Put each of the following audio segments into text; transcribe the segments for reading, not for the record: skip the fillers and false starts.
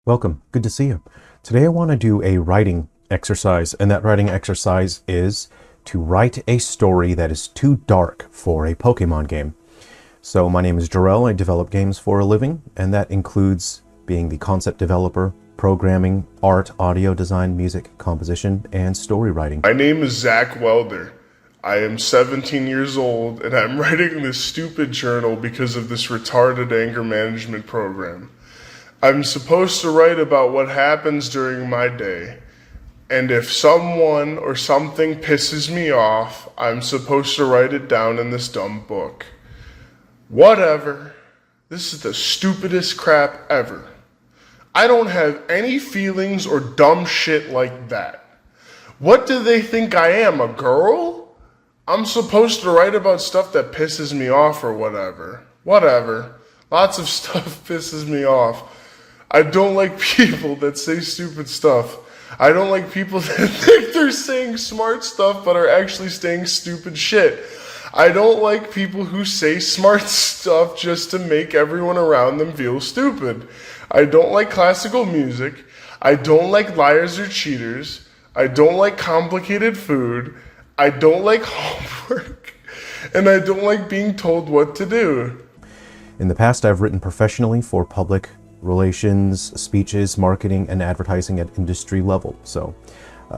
Welcome. Good to see you. Today I want to do a writing exercise, and that writing exercise is to write a story that is too dark for a Pokemon game. So my name is Jarrell. I develop games for a living, and that includes being the concept developer, programming, art, audio design, music, composition, and story writing. My name is Zach Welder. I am 17 years old, and I'm writing this stupid journal because of this retarded anger management program. I'm supposed to write about what happens during my day, and if someone or something pisses me off, I'm supposed to write it down in this dumb book. Whatever. This is the stupidest crap ever. I don't have any feelings or dumb shit like that. What do they think I am, a girl? I'm supposed to write about stuff that pisses me off or whatever. Whatever. Lots of stuff pisses me off. I don't like people that say stupid stuff. I don't like people that think they're saying smart stuff but are actually saying stupid shit. I don't like people who say smart stuff just to make everyone around them feel stupid. I don't like classical music. I don't like liars or cheaters. I don't like complicated food. I don't like homework. And I don't like being told what to do. In the past, I've written professionally for public relations, speeches, marketing, and advertising at industry level. So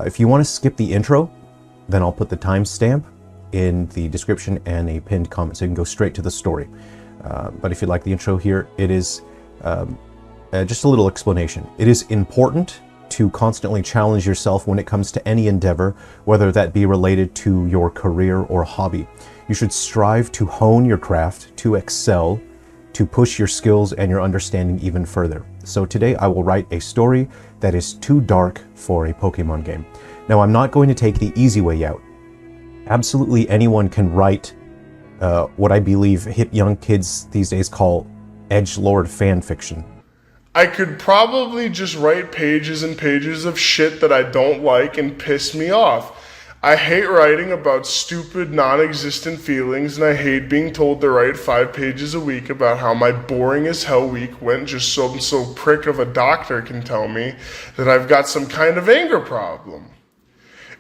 if you want to skip the intro, then I'll put the timestamp in the description and a pinned comment so you can go straight to the story. But if you like the intro here, it is just a little explanation. It is important to constantly challenge yourself when it comes to any endeavor, whether that be related to your career or hobby. You should strive to hone your craft, to excel, to push your skills and your understanding even further. So today I will write a story that is too dark for a Pokemon game. Now, I'm not going to take the easy way out. Absolutely anyone can write what I believe hip young kids these days call edgelord fan fiction. I could probably just write pages and pages of shit that I don't like and piss me off. I hate writing about stupid, non-existent feelings, and I hate being told to write 5 pages a week about how my boring as hell week went just so some prick of a doctor can tell me that I've got some kind of anger problem.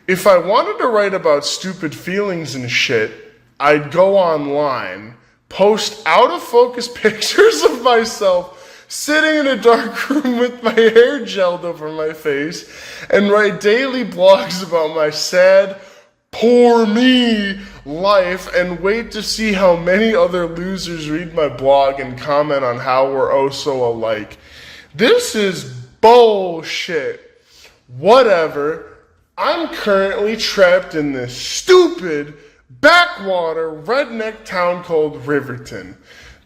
If I wanted to write about stupid feelings and shit, I'd go online, post out-of-focus pictures of myself sitting in a dark room with my hair gelled over my face, and write daily blogs about my sad, poor me life, and wait to see how many other losers read my blog and comment on how we're oh so alike. This is bullshit. Whatever. I'm currently trapped in this stupid, backwater, redneck town called Riverton.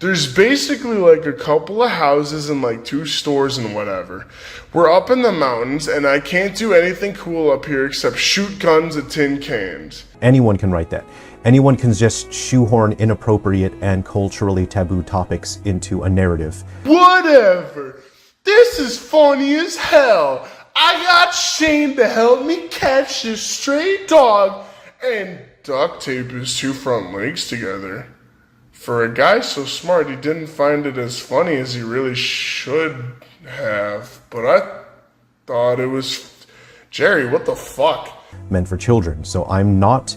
There's basically like a couple of houses and like 2 stores and whatever. We're up in the mountains and I can't do anything cool up here except shoot guns at tin cans. Anyone can write that. Anyone can just shoehorn inappropriate and culturally taboo topics into a narrative. Whatever. This is funny as hell. I got Shane to help me catch this stray dog and duct tape his 2 front legs together. For a guy so smart, he didn't find it as funny as he really should have. But I thought it was... Jerry, what the fuck? Meant for children. So I'm not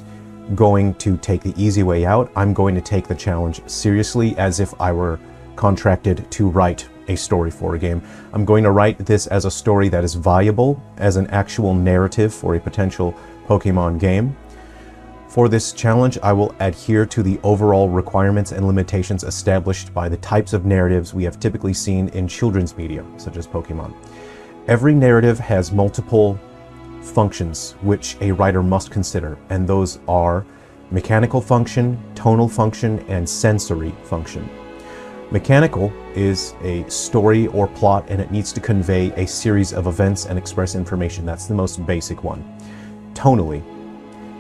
going to take the easy way out. I'm going to take the challenge seriously as if I were contracted to write a story for a game. I'm going to write this as a story that is viable as an actual narrative for a potential Pokemon game. For this challenge, I will adhere to the overall requirements and limitations established by the types of narratives we have typically seen in children's media, such as Pokemon. Every narrative has multiple functions which a writer must consider, and those are mechanical function, tonal function, and sensory function. Mechanical is a story or plot, and it needs to convey a series of events and express information. That's the most basic one. Tonally,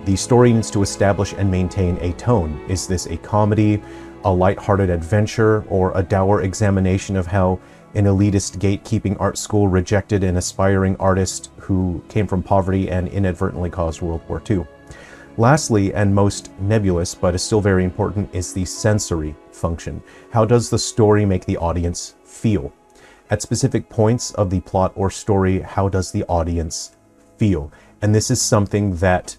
the story needs to establish and maintain a tone. Is this a comedy, a lighthearted adventure, or a dour examination of how an elitist gatekeeping art school rejected an aspiring artist who came from poverty and inadvertently caused World War II? Lastly, and most nebulous, but is still very important, is the sensory function. How does the story make the audience feel? At specific points of the plot or story, how does the audience feel? And this is something that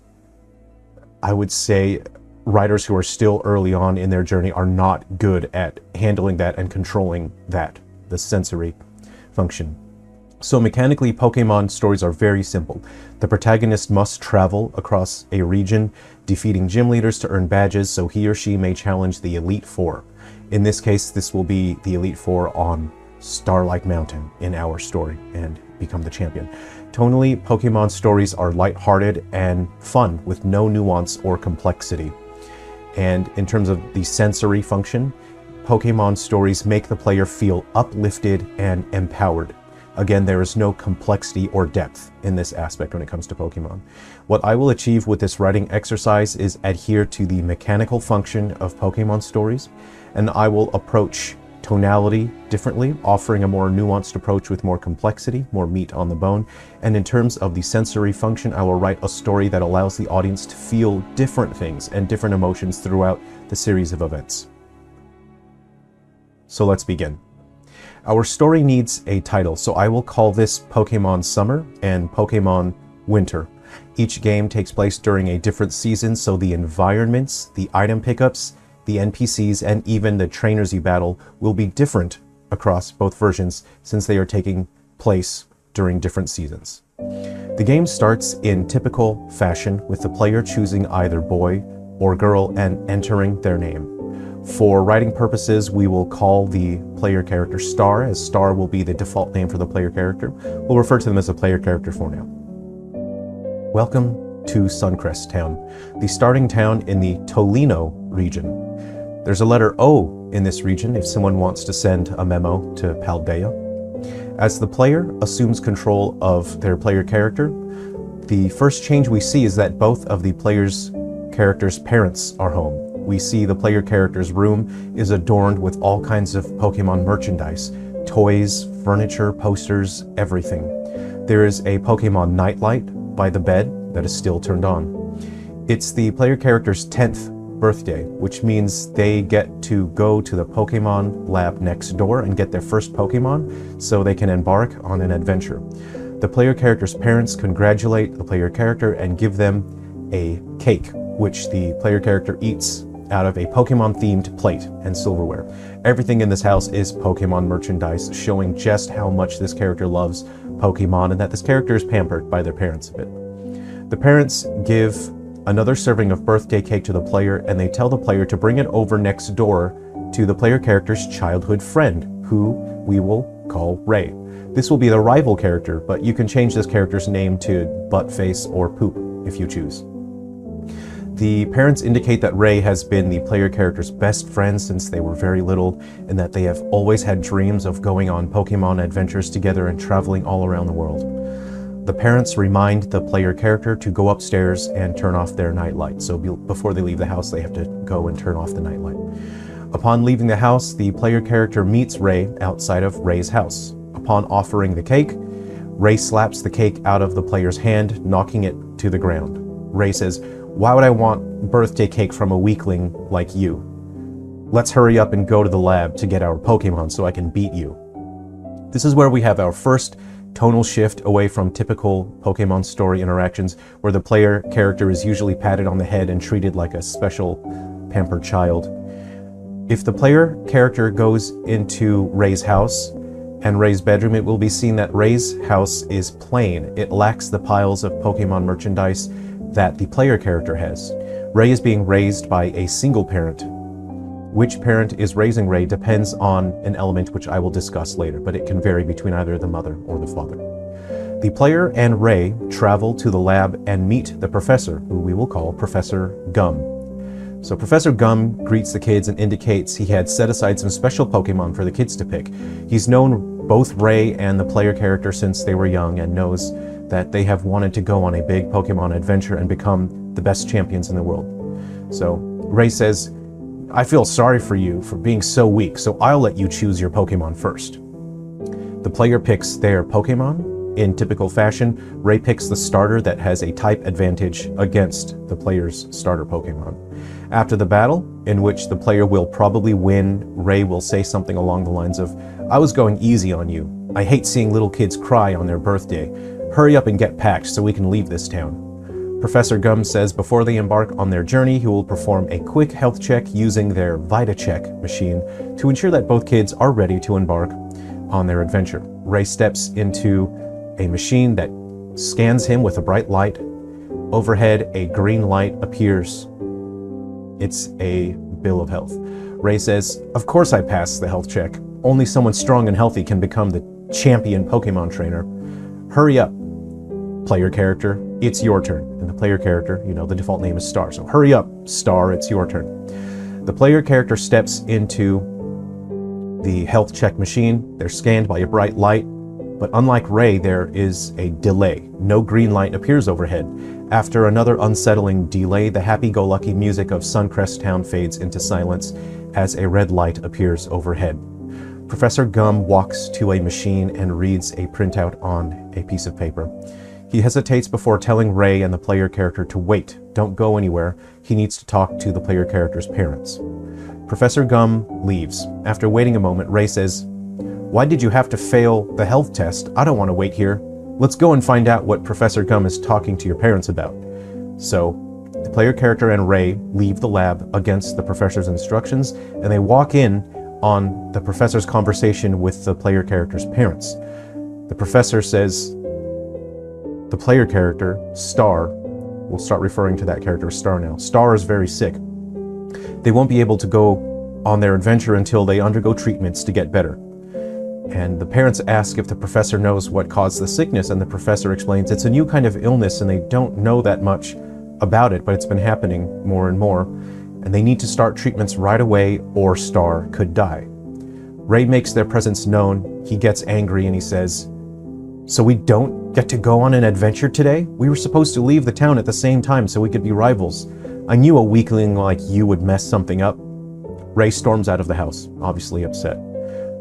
I would say writers who are still early on in their journey are not good at handling that and controlling that, the sensory function. So mechanically, Pokemon stories are very simple. The protagonist must travel across a region, defeating gym leaders to earn badges so he or she may challenge the Elite Four. In this case, this will be the Elite Four on Starlight Mountain in our story and become the champion. Tonally, Pokemon stories are lighthearted and fun with no nuance or complexity. And in terms of the sensory function, Pokemon stories make the player feel uplifted and empowered. Again, there is no complexity or depth in this aspect when it comes to Pokemon. What I will achieve with this writing exercise is adhere to the mechanical function of Pokemon stories, and I will approach tonality differently, offering a more nuanced approach with more complexity, more meat on the bone. And in terms of the sensory function, I will write a story that allows the audience to feel different things and different emotions throughout the series of events. So let's begin. Our story needs a title, so I will call this Pokemon Summer and Pokemon Winter. Each game takes place during a different season, so the environments, the item pickups, the NPCs, and even the trainers you battle will be different across both versions since they are taking place during different seasons. The game starts in typical fashion with the player choosing either boy or girl and entering their name. For writing purposes, we will call the player character Star, as Star will be the default name for the player character. We'll refer to them as a player character for now. Welcome to Suncrest Town, the starting town in the Tolino region. There's a letter O in this region if someone wants to send a memo to Paldea. As the player assumes control of their player character, the first change we see is that both of the player's character's parents are home. We see the player character's room is adorned with all kinds of Pokemon merchandise, toys, furniture, posters, everything. There is a Pokemon nightlight by the bed that is still turned on. It's the player character's 10th birthday, which means they get to go to the Pokemon lab next door and get their first Pokemon so they can embark on an adventure. The player character's parents congratulate the player character and give them a cake, which the player character eats out of a Pokemon-themed plate and silverware. Everything in this house is Pokemon merchandise, showing just how much this character loves Pokemon and that this character is pampered by their parents a bit. The parents give another serving of birthday cake to the player, and they tell the player to bring it over next door to the player character's childhood friend, who we will call Ray. This will be the rival character, but you can change this character's name to Buttface or Poop if you choose. The parents indicate that Ray has been the player character's best friend since they were very little, and that they have always had dreams of going on Pokemon adventures together and traveling all around the world. The parents remind the player character to go upstairs and turn off their nightlight. So before they leave the house, they have to go and turn off the nightlight. Upon leaving the house, the player character meets Ray outside of Ray's house. Upon offering the cake, Ray slaps the cake out of the player's hand, knocking it to the ground. Ray says, "Why would I want birthday cake from a weakling like you? Let's hurry up and go to the lab to get our Pokemon so I can beat you." This is where we have our first tonal shift away from typical Pokemon story interactions, where the player character is usually patted on the head and treated like a special pampered child. If the player character goes into Ray's house and Ray's bedroom, it will be seen that Ray's house is plain. It lacks the piles of Pokemon merchandise that the player character has. Ray is being raised by a single parent. Which parent is raising Ray depends on an element which I will discuss later, but it can vary between either the mother or the father. The player and Ray travel to the lab and meet the professor, who we will call Professor Gum. So Professor Gum greets the kids and indicates he had set aside some special Pokemon for the kids to pick. He's known both Ray and the player character since they were young and knows that they have wanted to go on a big Pokemon adventure and become the best champions in the world. So Ray says, "I feel sorry for you for being so weak, so I'll let you choose your Pokemon first." The player picks their Pokemon. In typical fashion, Ray picks the starter that has a type advantage against the player's starter Pokemon. After the battle, in which the player will probably win, Ray will say something along the lines of, "I was going easy on you, I hate seeing little kids cry on their birthday. Hurry up and get packed so we can leave this town. Professor Gum says before they embark on their journey, he will perform a quick health check using their VitaCheck machine to ensure that both kids are ready to embark on their adventure. Ray steps into a machine that scans him with a bright light. Overhead, a green light appears. It's a bill of health. Ray says, "Of course I passed the health check. Only someone strong and healthy can become the champion Pokemon trainer. Hurry up, player character, it's your turn." And the player character, the default name is Star. So hurry up, Star, it's your turn. The player character steps into the health check machine. They're scanned by a bright light, but unlike Ray, there is a delay. No green light appears overhead. After another unsettling delay, the happy-go-lucky music of Suncrest Town fades into silence as a red light appears overhead. Professor Gum walks to a machine and reads a printout on a piece of paper. He hesitates before telling Ray and the player character to wait. Don't go anywhere. He needs to talk to the player character's parents. Professor Gum leaves. After waiting a moment, Ray says, "Why did you have to fail the health test? I don't want to wait here. Let's go and find out what Professor Gum is talking to your parents about." So, the player character and Ray leave the lab against the professor's instructions, and they walk in on the professor's conversation with the player character's parents. The professor says the player character, Star, we'll start referring to that character as Star now. Star is very sick. They won't be able to go on their adventure until they undergo treatments to get better. And the parents ask if the professor knows what caused the sickness, and the professor explains it's a new kind of illness and they don't know that much about it, but it's been happening more and more, and they need to start treatments right away or Star could die. Ray makes their presence known. He gets angry and he says, "So we don't get to go on an adventure today? We were supposed to leave the town at the same time so we could be rivals. I knew a weakling like you would mess something up." Ray storms out of the house, obviously upset.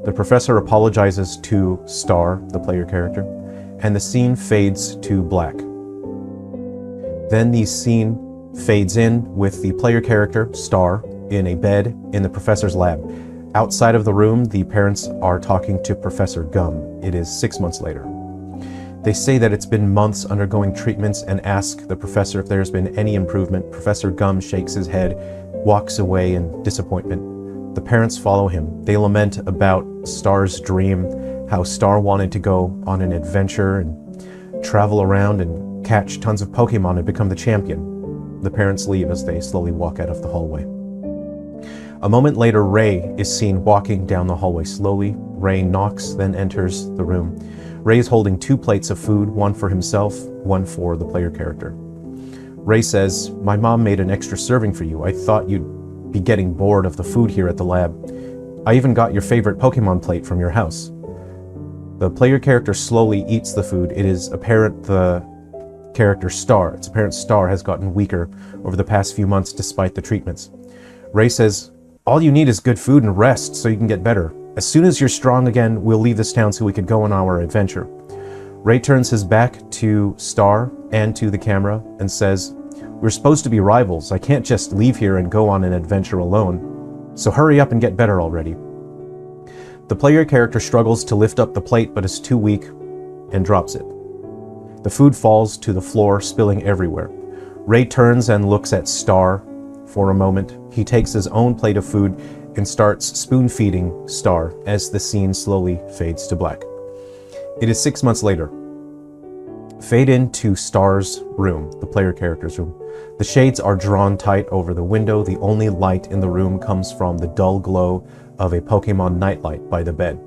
The professor apologizes to Star, the player character, and the scene fades to black. Then the scene fades in with the player character, Star, in a bed in the professor's lab. Outside of the room, the parents are talking to Professor Gum. It is 6 months later. They say that it's been months undergoing treatments and ask the professor if there's been any improvement. Professor Gum shakes his head, walks away in disappointment. The parents follow him. They lament about Star's dream, how Star wanted to go on an adventure and travel around and catch tons of Pokemon and become the champion. The parents leave as they slowly walk out of the hallway. A moment later, Ray is seen walking down the hallway slowly. Ray knocks, then enters the room. Ray is holding 2 plates of food, one for himself, one for the player character. Ray says, "My mom made an extra serving for you. I thought you'd be getting bored of the food here at the lab. I even got your favorite Pokemon plate from your house." The player character slowly eats the food. It is apparent the character Star, it's apparent Star has gotten weaker over the past few months despite the treatments. Ray says, "All you need is good food and rest so you can get better. As soon as you're strong again, we'll leave this town so we could go on our adventure." Ray turns his back to Star and to the camera and says, "We're supposed to be rivals. I can't just leave here and go on an adventure alone. So hurry up and get better already." The player character struggles to lift up the plate but is too weak and drops it. The food falls to the floor, spilling everywhere. Ray turns and looks at Star for a moment. He takes his own plate of food and starts spoon-feeding Star as the scene slowly fades to black. It is 6 months later. Fade into Star's room, the player character's room. The shades are drawn tight over the window. The only light in the room comes from the dull glow of a Pokemon nightlight by the bed.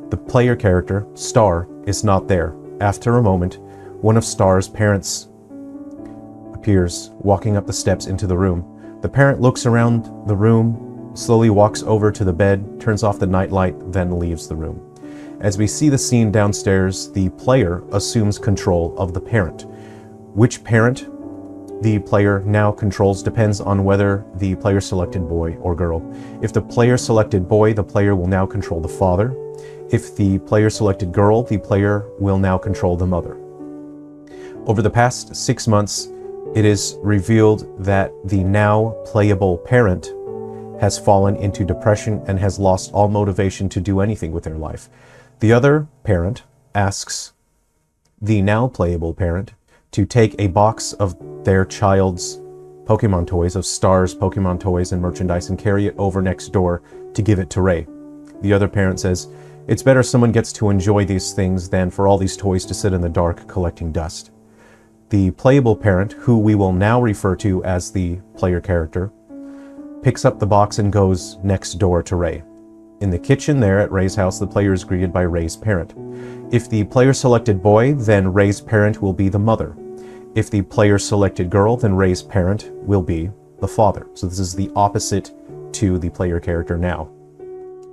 The player character, Star, is not there. After a moment, one of Star's parents appears, walking up the steps into the room. The parent looks around the room, slowly walks over to the bed, turns off the nightlight, then leaves the room. As we see the scene downstairs, the player assumes control of the parent. Which parent the player now controls depends on whether the player selected boy or girl. If the player selected boy, the player will now control the father. If the player selected girl, the player will now control the mother. Over the past 6 months, it is revealed that the now playable parent has fallen into depression and has lost all motivation to do anything with their life. The other parent asks the now playable parent to take a box of their child's Pokemon toys, of Star's Pokemon toys and merchandise, and carry it over next door to give it to Ray. The other parent says, it's better someone gets to enjoy these things than for all these toys to sit in the dark collecting dust. The playable parent, who we will now refer to as the player character, picks up the box and goes next door to Ray. In the kitchen there at Ray's house, the player is greeted by Ray's parent. If the player selected boy, then Ray's parent will be the mother. If the player selected girl, then Ray's parent will be the father. So this is the opposite to the player character now,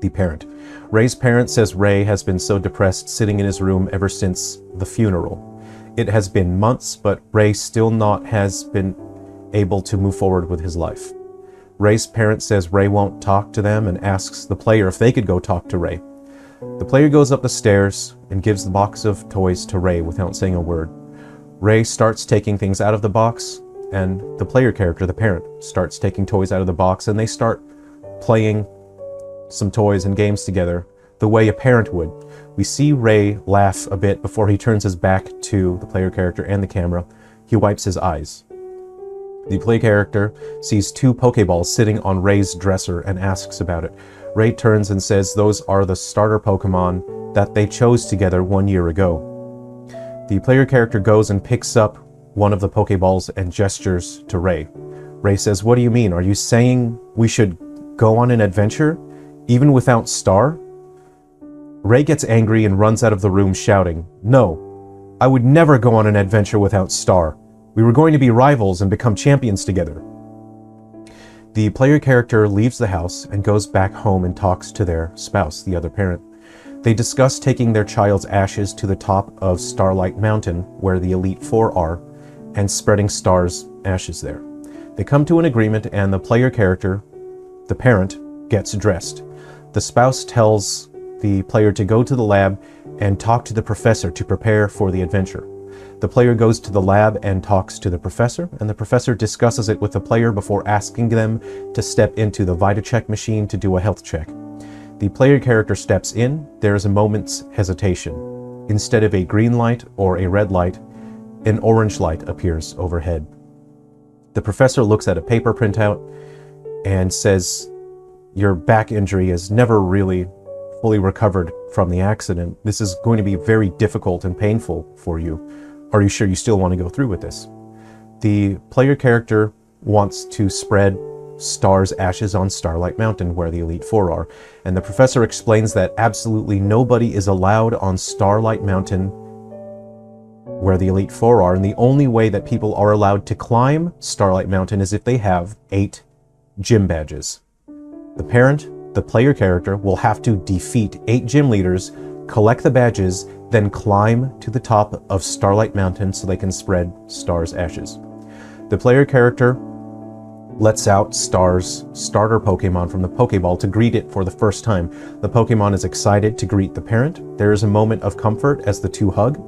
the parent. Ray's parent says Ray has been so depressed sitting in his room ever since the funeral. It has been months, but Ray still has been able to move forward with his life. Ray's parent says Ray won't talk to them and asks the player if they could go talk to Ray. The player goes up the stairs and gives the box of toys to Ray without saying a word. Ray starts taking things out of the box, and the player character, the parent, starts taking toys out of the box, and they start playing some toys and games together the way a parent would. We see Ray laugh a bit before he turns his back to the player character and the camera. He wipes his eyes. The player character sees 2 Pokeballs sitting on Ray's dresser and asks about it. Ray turns and says those are the starter Pokemon that they chose together 1 year ago. The player character goes and picks up one of the Pokeballs and gestures to Ray. Ray says, what do you mean? Are you saying we should go on an adventure, even without Star? Ray gets angry and runs out of the room shouting, no, I would never go on an adventure without Star. We were going to be rivals and become champions together. The player character leaves the house and goes back home and talks to their spouse, the other parent. They discuss taking their child's ashes to the top of Starlight Mountain, where the Elite Four are, and spreading Star's ashes there. They come to an agreement, and the player character, the parent, gets dressed. The spouse tells the player to go to the lab and talk to the professor to prepare for the adventure. The player goes to the lab and talks to the professor, and the professor discusses it with the player before asking them to step into the VitaCheck machine to do a health check. The player character steps in. There is a moment's hesitation. Instead of a green light or a red light, an orange light appears overhead. The professor looks at a paper printout and says, your back injury is never really fully recovered from the accident. This is going to be very difficult and painful for you. Are you sure you still want to go through with this? The player character wants to spread Star's ashes on Starlight Mountain, where the Elite Four are, and the professor explains that absolutely nobody is allowed on Starlight Mountain where the Elite Four are, and the only way that people are allowed to climb Starlight Mountain is if they have 8 gym badges. The parent, the player character, will have to defeat 8 gym leaders, collect the badges, then climb to the top of Starlight Mountain so they can spread Star's ashes. The player character lets out Star's starter Pokemon from the Pokeball to greet it for the first time. The Pokemon is excited to greet the parent. There is a moment of comfort as the two hug.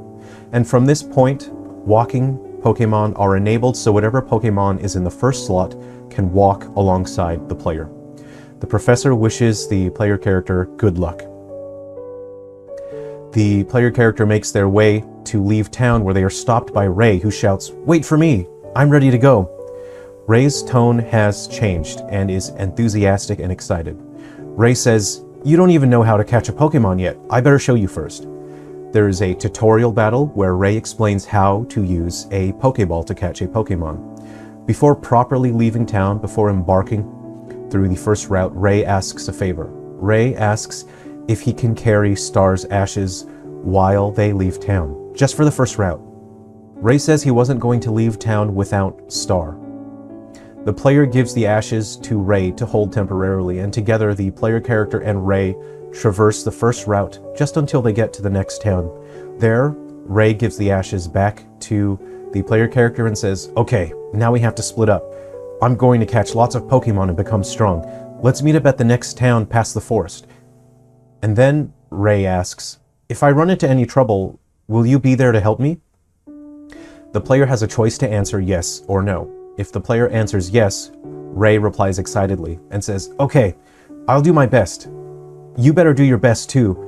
And from this point, walking Pokemon are enabled, so whatever Pokemon is in the first slot can walk alongside the player. The professor wishes the player character good luck. The player character makes their way to leave town, where they are stopped by Ray, who shouts, "Wait for me! I'm ready to go!" Ray's tone has changed and is enthusiastic and excited. Ray says, "You don't even know how to catch a Pokemon yet. I better show you first." There is a tutorial battle where Ray explains how to use a Pokeball to catch a Pokemon. Before properly leaving town, before embarking through the first route, Ray asks a favor. Ray asks if he can carry Star's ashes while they leave town, just for the first route. Ray says he wasn't going to leave town without Star. The player gives the ashes to Ray to hold temporarily, and together the player character and Ray traverse the first route just until they get to the next town. There, Ray gives the ashes back to the player character and says, "Okay, now we have to split up. I'm going to catch lots of Pokemon and become strong. Let's meet up at the next town past the forest." And then Ray asks, "If I run into any trouble, will you be there to help me?" The player has a choice to answer yes or no. If the player answers yes, Ray replies excitedly and says, "Okay, I'll do my best. You better do your best too,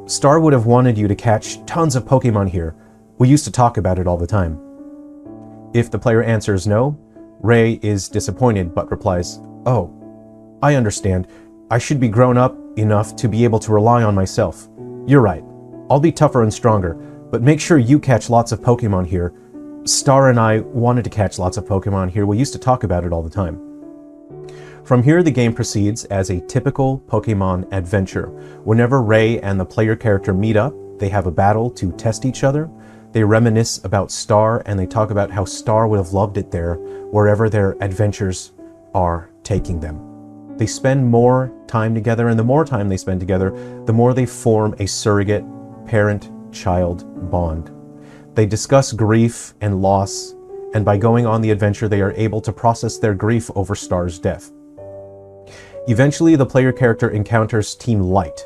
Star would have wanted you to catch tons of Pokemon here. We used to talk about it all the time. If the player answers no, Ray is disappointed but replies, "Oh, I understand. I should be grown up enough to be able to rely on myself. You're right. I'll be tougher and stronger, but make sure you catch lots of Pokemon here. Star and I wanted to catch lots of Pokemon here. We used to talk about it all the time." From here, the game proceeds as a typical Pokemon adventure. Whenever Ray and the player character meet up, they have a battle to test each other. They reminisce about Star, and they talk about how Star would have loved it there, wherever their adventures are taking them. They spend more time together, and the more time they spend together, the more they form a surrogate parent-child bond. They discuss grief and loss, and by going on the adventure, they are able to process their grief over Star's death. Eventually, the player character encounters Team Light.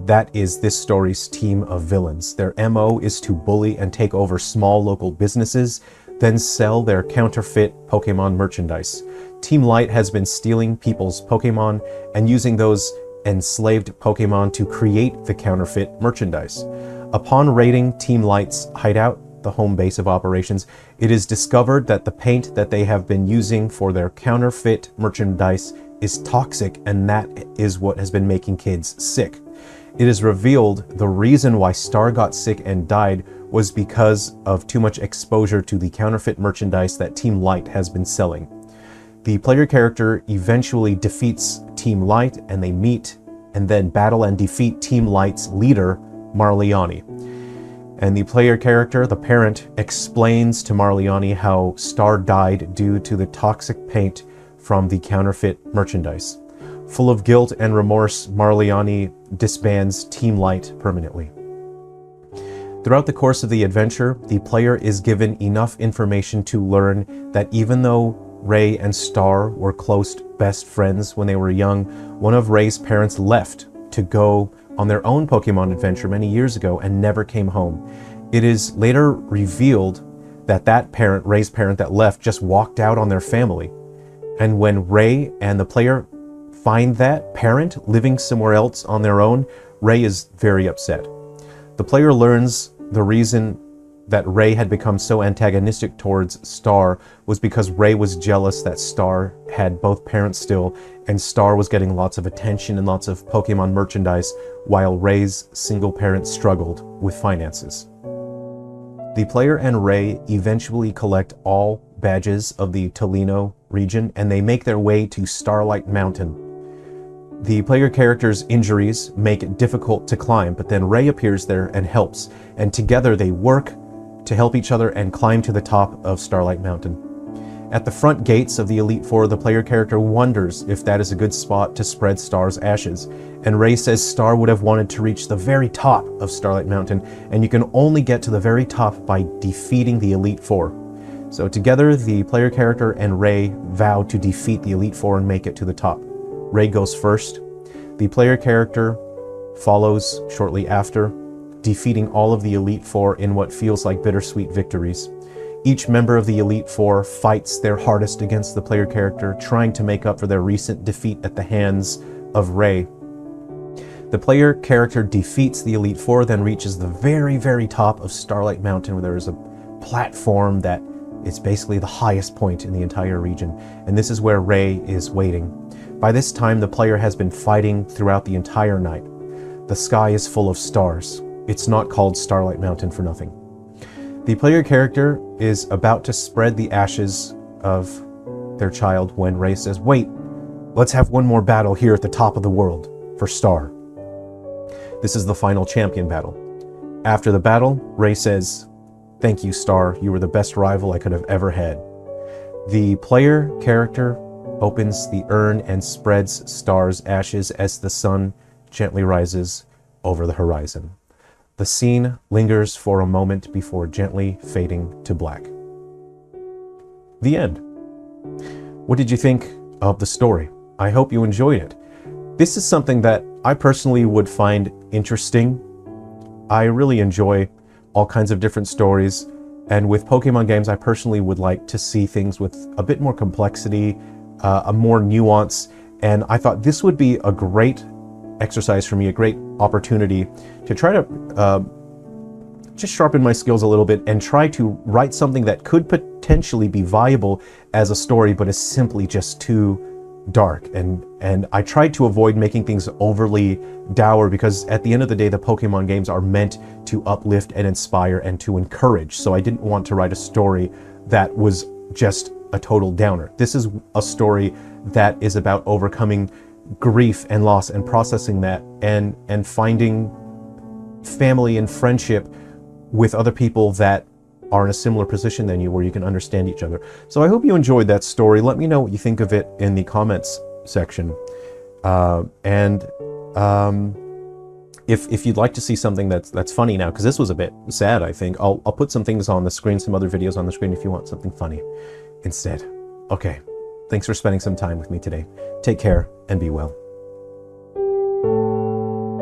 That is this story's team of villains. Their MO is to bully and take over small local businesses, then sell their counterfeit Pokemon merchandise. Team Light has been stealing people's Pokemon and using those enslaved Pokemon to create the counterfeit merchandise. Upon raiding Team Light's hideout, the home base of operations, it is discovered that the paint that they have been using for their counterfeit merchandise is toxic, and that is what has been making kids sick. It is revealed the reason why Star got sick and died was because of too much exposure to the counterfeit merchandise that Team Light has been selling. The player character eventually defeats Team Light, and they meet and then battle and defeat Team Light's leader, Marliani. And the player character, the parent, explains to Marliani how Star died due to the toxic paint from the counterfeit merchandise. Full of guilt and remorse, Marliani disbands Team Light permanently. Throughout the course of the adventure, the player is given enough information to learn that even though Ray and Star were close best friends when they were young, one of Ray's parents left to go on their own Pokemon adventure many years ago and never came home. It is later revealed that that parent, Ray's parent that left, just walked out on their family. And when Ray and the player find that parent living somewhere else on their own, Ray is very upset. The player learns the reason that Ray had become so antagonistic towards Star was because Ray was jealous that Star had both parents still, and Star was getting lots of attention and lots of Pokemon merchandise, while Ray's single parent struggled with finances. The player and Ray eventually collect all badges of the Tolino region, and they make their way to Starlight Mountain. The player character's injuries make it difficult to climb, but then Ray appears there and helps, and together they work to help each other and climb to the top of Starlight Mountain. At the front gates of the Elite Four, the player character wonders if that is a good spot to spread Star's ashes, and Ray says Star would have wanted to reach the very top of Starlight Mountain, and you can only get to the very top by defeating the Elite Four. So together, the player character and Ray vow to defeat the Elite Four and make it to the top. Ray goes first. The player character follows shortly after, defeating all of the Elite Four in what feels like bittersweet victories. Each member of the Elite Four fights their hardest against the player character, trying to make up for their recent defeat at the hands of Ray. The player character defeats the Elite Four, then reaches the very, very top of Starlight Mountain, where there is a platform that is basically the highest point in the entire region, and this is where Ray is waiting. By this time, the player has been fighting throughout the entire night. The sky is full of stars. It's not called Starlight Mountain for nothing. The player character is about to spread the ashes of their child when Ray says, "Wait, let's have one more battle here at the top of the world for Star." This is the final champion battle. After the battle, Ray says, "Thank you, Star. You were the best rival I could have ever had." The player character opens the urn and spreads Star's ashes as the sun gently rises over the horizon. The scene lingers for a moment before gently fading to black. The end. What did you think of the story? I hope you enjoyed it. This is something that I personally would find interesting. I really enjoy all kinds of different stories, and with Pokemon games, I personally would like to see things with a bit more complexity, a more nuance, and I thought this would be a great exercise for me, a great opportunity to try to just sharpen my skills a little bit and try to write something that could potentially be viable as a story, but is simply just too dark. And I tried to avoid making things overly dour, because at the end of the day, the Pokemon games are meant to uplift and inspire and to encourage. So I didn't want to write a story that was just a total downer. This is a story that is about overcoming grief and loss and processing that, and finding family and friendship with other people that are in a similar position than you, where you can understand each other. So I hope you enjoyed that story. Let me know what you think of it in the comments section. If you'd like to see something that's funny now, because this was a bit sad, I think, I'll put some things on the screen, some other videos on the screen if you want something funny instead. Okay, thanks for spending some time with me today. Take care and be well.